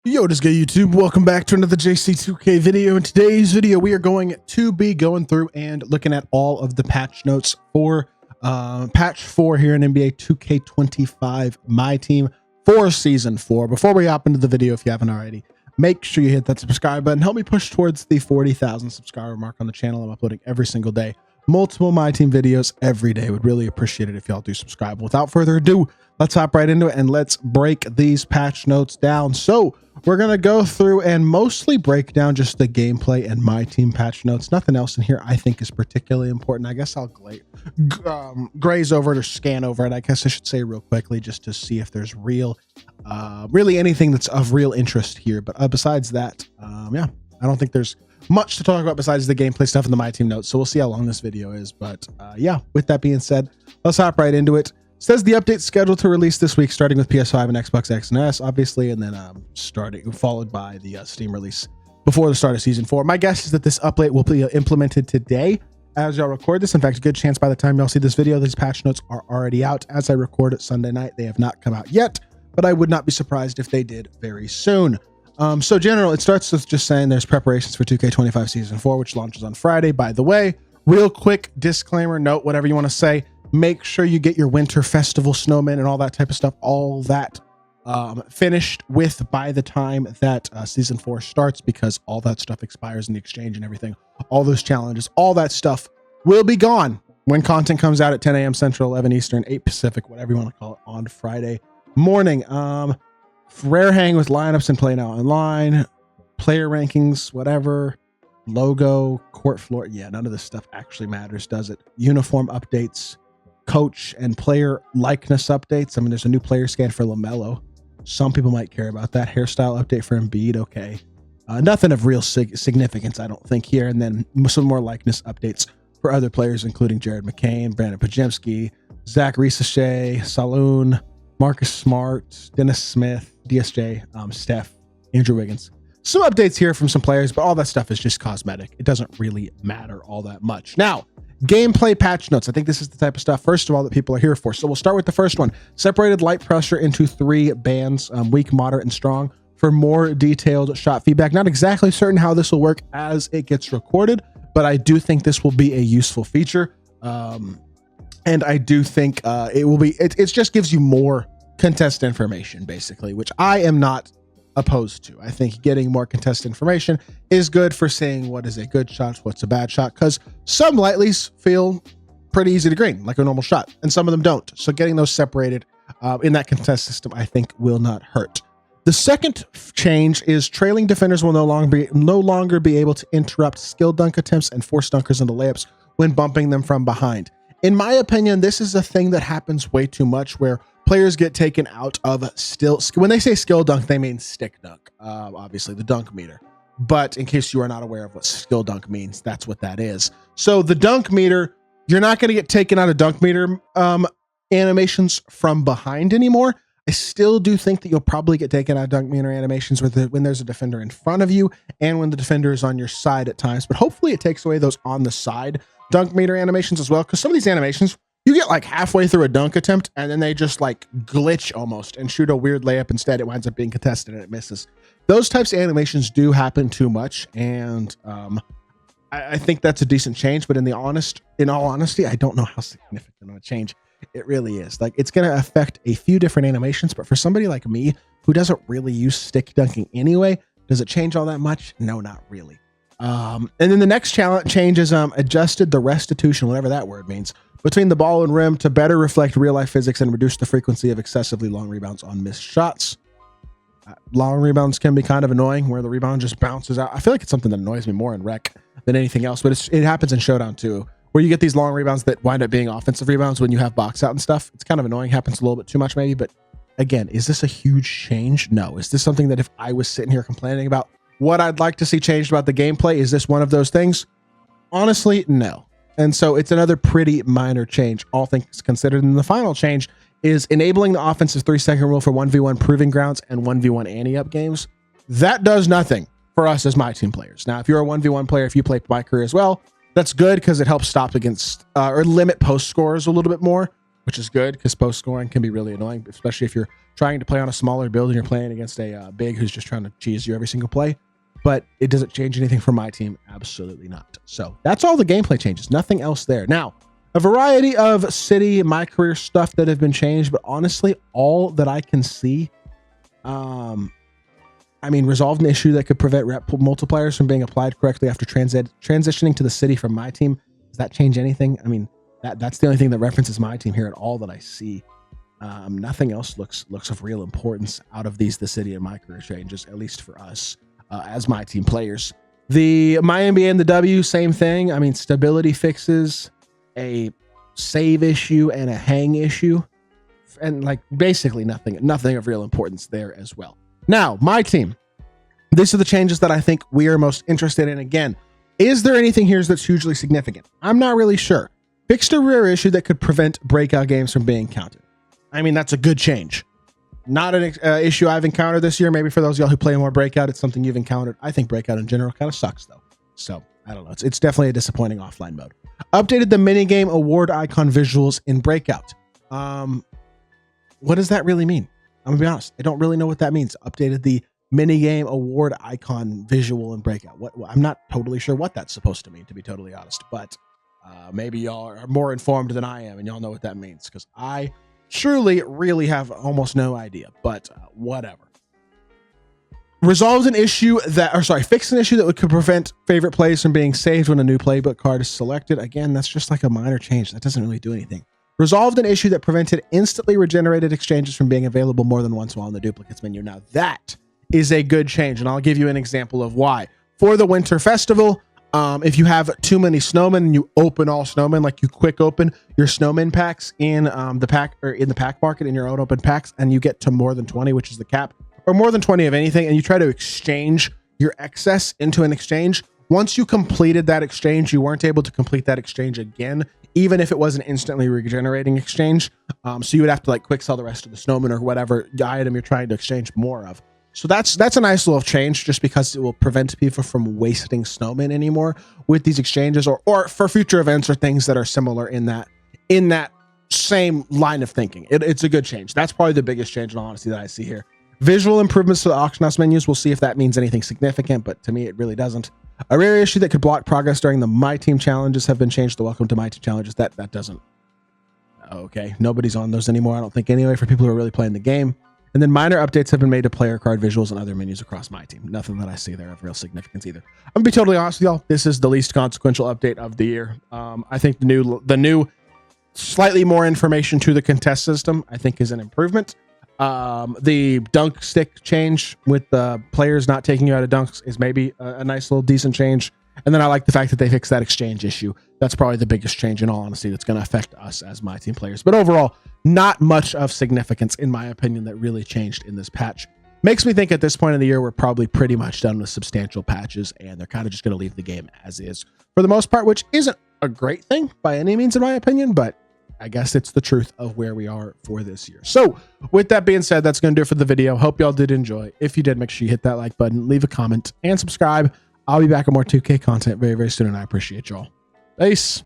Yo, what is good, YouTube? Welcome back to another JC2K video. In today's video, we are going to be going through and looking at all of the patch notes for patch 4 here in NBA 2K25 MyTEAM for Season 4. Before we hop into the video, if you haven't already, make sure you hit that subscribe button. Help me push towards the 40,000 subscriber mark on the channel. I'm uploading every single day. Multiple MyTEAM videos every day. Would really appreciate it if y'all do subscribe. Without further ado, let's hop right into it and let's break these patch notes down. So we're going to go through and mostly break down just the gameplay and MyTEAM patch notes. Nothing else in here I think is particularly important. I guess I'll graze over it or scan over it, I guess I should say, real quickly, just to see if there's really anything that's of real interest here. But besides that, yeah, I don't think there's much to talk about besides the gameplay stuff in the MyTEAM notes. So we'll see how long this video is. But yeah, with that being said, let's hop right into it. Says the update's scheduled to release this week, starting with PS5 and Xbox X and S, obviously, and then followed by the Steam release before the start of Season 4. My guess is that this update will be implemented today as y'all record this. In fact, a good chance by the time y'all see this video, these patch notes are already out. As I record it Sunday night, they have not come out yet, but I would not be surprised if they did very soon. So general, it starts with just saying there's preparations for 2K25 Season 4, which launches on Friday. By the way, real quick disclaimer, note, whatever you want to say, make sure you get your winter festival snowmen and all that type of stuff, all that finished with by the time that Season 4 starts, because all that stuff expires in the exchange and everything. All those challenges, all that stuff will be gone when content comes out at 10 a.m. Central, 11 Eastern, 8 Pacific, whatever you want to call it, on Friday morning. Rare hang with lineups and play now online, player rankings, whatever, logo, court floor. Yeah, none of this stuff actually matters, does it? Uniform updates, coach and player likeness updates. I mean, there's a new player scan for LaMelo. Some people might care about that. Hairstyle update for Embiid. Okay. Nothing of real significance, I don't think, here. And then some more likeness updates for other players, including Jared McCain, Brandon Pajemski, Zach Risachet, Saloon, Marcus Smart, Dennis Smith, DSJ, Steph, Andrew Wiggins. Some updates here from some players, but all that stuff is just cosmetic. It doesn't really matter all that much. Now, gameplay patch notes. I think this is the type of stuff, first of all, that people are here for. So we'll start with the first one. Separated light pressure into 3 bands, weak, moderate, and strong, for more detailed shot feedback. Not exactly certain how this will work as it gets recorded, but I do think this will be a useful feature. And I do think it will be, it just gives you more contest information, basically, which I am not opposed to. I think getting more contest information is good for saying what is a good shot, what's a bad shot, because some lightlies feel pretty easy to green, like a normal shot, and some of them don't. So getting those separated in that contest system, I think, will not hurt. The second change is trailing defenders will no longer be able to interrupt skill dunk attempts and force dunkers into layups when bumping them from behind. In my opinion, this is a thing that happens way too much, where players get taken out of when they say skill dunk, they mean stick dunk, obviously the dunk meter. But in case you are not aware of what skill dunk means, that's what that is. So the dunk meter, you're not going to get taken out of dunk meter animations from behind anymore. I still do think that you'll probably get taken out of dunk meter animations when there's a defender in front of you and when the defender is on your side at times. But hopefully it takes away those on the side dunk meter animations as well, because some of these animations, you get like halfway through a dunk attempt and then they just like glitch almost and shoot a weird layup instead. It winds up being contested and it misses. Those types of animations do happen too much, and I think that's a decent change. But in all honesty, I don't know how significant of a change it really is. Like, it's going to affect a few different animations, but for somebody like me who doesn't really use stick dunking anyway, does it change all that much? No, not really. And then the next change is adjusted the restitution, whatever that word means, between the ball and rim to better reflect real life physics and reduce the frequency of excessively long rebounds on missed shots. Long rebounds can be kind of annoying, where the rebound just bounces out. I feel like it's something that annoys me more in rec than anything else, but it happens in Showdown too, where you get these long rebounds that wind up being offensive rebounds when you have box out and stuff. It's kind of annoying, happens a little bit too much maybe, but again, is this a huge change? No. Is this something that if I was sitting here complaining about what I'd like to see changed about the gameplay, is this one of those things? Honestly, no. And so it's another pretty minor change, all things considered. And the final change is enabling the offensive 3-second rule for 1v1 proving grounds and 1v1 ante-up games. That does nothing for us as MyTEAM players. Now, if you're a 1v1 player, if you play my career as well, that's good because it helps stop against or limit post scores a little bit more. which is good because post scoring can be really annoying, especially if you're trying to play on a smaller build and you're playing against a big who's just trying to cheese you every single play. But it doesn't change anything for my team. Absolutely not. So that's all the gameplay changes. Nothing else there. Now, a variety of city, my career stuff that have been changed, but honestly, all that I can see, I mean, resolved an issue that could prevent rep multipliers from being applied correctly after transitioning to the city from my team. Does that change anything? I mean, that's the only thing that references my team here at all that I see. Nothing else looks of real importance out of the city and my career changes, at least for us as my team players. The my NBA and the W, same thing. I mean, stability fixes, a save issue, and a hang issue, and like basically nothing of real importance there as well. Now, my team. These are the changes that I think we are most interested in. Again, is there anything here that's hugely significant? I'm not really sure. Fixed a rare issue that could prevent breakout games from being counted. I mean, that's a good change. Not an issue I've encountered this year. Maybe for those of y'all who play more Breakout, it's something you've encountered. I think Breakout in general kind of sucks, though. So, I don't know. It's definitely a disappointing offline mode. Updated the minigame award icon visuals in Breakout. What does that really mean? I'm going to be honest. I don't really know what that means. Updated the minigame award icon visual in Breakout. I'm not totally sure what that's supposed to mean, to be totally honest. But maybe y'all are more informed than I am, and y'all know what that means, because I truly really have almost no idea, but whatever. Resolves an issue that, fixed an issue that could prevent favorite plays from being saved when a new playbook card is selected. Again, that's just like a minor change. That doesn't really do anything. Resolved an issue that prevented instantly regenerated exchanges from being available more than once while in the duplicates menu. Now that is a good change, and I'll give you an example of why. For the Winter Festival, if you have too many snowmen and you open all snowmen, like you quick open your snowman packs in the pack or in the pack market in your own open packs, and you get to more than 20, which is the cap, or more than 20 of anything, and you try to exchange your excess into an exchange. Once you completed that exchange, you weren't able to complete that exchange again, even if it was an instantly regenerating exchange. So you would have to like quick sell the rest of the snowman or whatever item you're trying to exchange more of. So that's a nice little change, just because it will prevent people from wasting snowmen anymore with these exchanges, or for future events or things that are similar in that same line of thinking. It's a good change. That's probably the biggest change in all honesty that I see here. Visual improvements to the auction house menus. We'll see if that means anything significant, but to me it really doesn't. A rare issue that could block progress during the My Team challenges have been changed to Welcome to My Team challenges. That doesn't. Okay, nobody's on those anymore, I don't think, anyway, for people who are really playing the game. And then minor updates have been made to player card visuals and other menus across My Team. Nothing that I see there of real significance either. I'm gonna be totally honest with y'all. This is the least consequential update of the year. I think the new slightly more information to the contest system, I think, is an improvement. The dunk stick change with the players not taking you out of dunks is maybe a nice little decent change. And then I like the fact that they fixed that exchange issue. That's probably the biggest change in all honesty that's going to affect us as My Team players. But overall, not much of significance, in my opinion, that really changed in this patch. Makes me think at this point in the year, we're probably pretty much done with substantial patches, and they're kind of just going to leave the game as is for the most part, which isn't a great thing by any means, in my opinion, but I guess it's the truth of where we are for this year. So with that being said, that's going to do it for the video. Hope y'all did enjoy. If you did, make sure you hit that like button, leave a comment, and subscribe. I'll be back with more 2K content very, very soon, and I appreciate y'all. Peace.